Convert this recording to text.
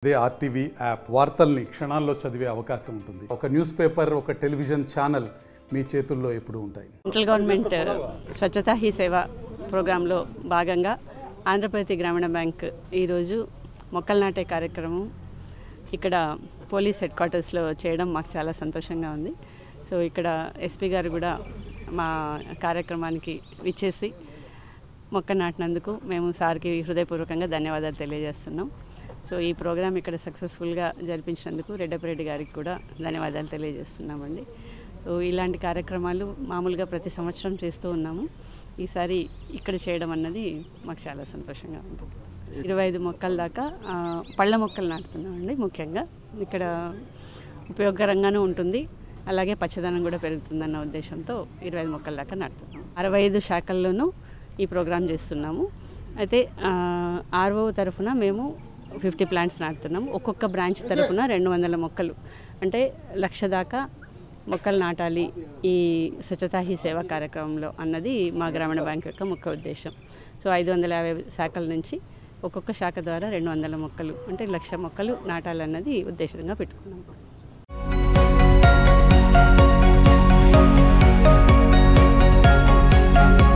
అదే RTV app వార్తల్ని క్షణాల్లో చదివే అవకాశం ఉంటుంది. ఒక న్యూస్ పేపర్, ఒక టెలివిజన్ ఛానల్ మీ చేతుల్లో ఎప్పుడు ఉంటాయి. సెంట్రల్ గవర్నమెంట్ స్వచ్ఛతా హీ సేవ ప్రోగ్రాంలో భాగంగా ఆంధ్రప్రదేశ్ గ్రామీణ బ్యాంక్ ఈరోజు మొక్కలు నాటే కార్యక్రమం ఇక్కడ పోలీస్ హెడ్ క్వార్టర్స్లో చేయడం మాకు చాలా సంతోషంగా ఉంది. సో ఇక్కడ ఎస్పీ గారు కూడా మా కార్యక్రమానికి విచ్చేసి మొక్క నాటినందుకు మేము సార్కి హృదయపూర్వకంగా ధన్యవాదాలు తెలియజేస్తున్నాం. సో ఈ ప్రోగ్రాం ఇక్కడ సక్సెస్ఫుల్గా జరిపించినందుకు రెడ్డపరెడ్డి గారికి కూడా ధన్యవాదాలు తెలియజేస్తున్నామండి. సో ఇలాంటి కార్యక్రమాలు మామూలుగా ప్రతి సంవత్సరం చేస్తూ ఉన్నాము. ఈసారి ఇక్కడ చేయడం అన్నది మాకు చాలా సంతోషంగా ఉంది. 25 మొక్కల దాకా పళ్ళ మొక్కలు నాటుతున్నామండి. ముఖ్యంగా ఇక్కడ ఉపయోగకరంగానూ ఉంటుంది, అలాగే పచ్చదనం కూడా పెరుగుతుందన్న ఉద్దేశంతో 25 మొక్కల దాకా నాటుతున్నాము. 65 శాఖల్లోనూ ఈ ప్రోగ్రాం చేస్తున్నాము. అయితే ఆర్ఓ తరఫున మేము 50 ప్లాంట్స్ నాటుతున్నాము. ఒక్కొక్క బ్రాంచ్ తరఫున 200 మొక్కలు, అంటే 1,00,000 దాకా మొక్కలు నాటాలి ఈ స్వచ్ఛతా హీ సేవా కార్యక్రమంలో అన్నది మా గ్రామీణ బ్యాంక్ యొక్క ముఖ్య ఉద్దేశం. సో 550 శాఖల నుంచి ఒక్కొక్క శాఖ ద్వారా 200 మొక్కలు, అంటే 1,00,000 మొక్కలు నాటాలన్నది ఉద్దేశంగా పెట్టుకున్నాము.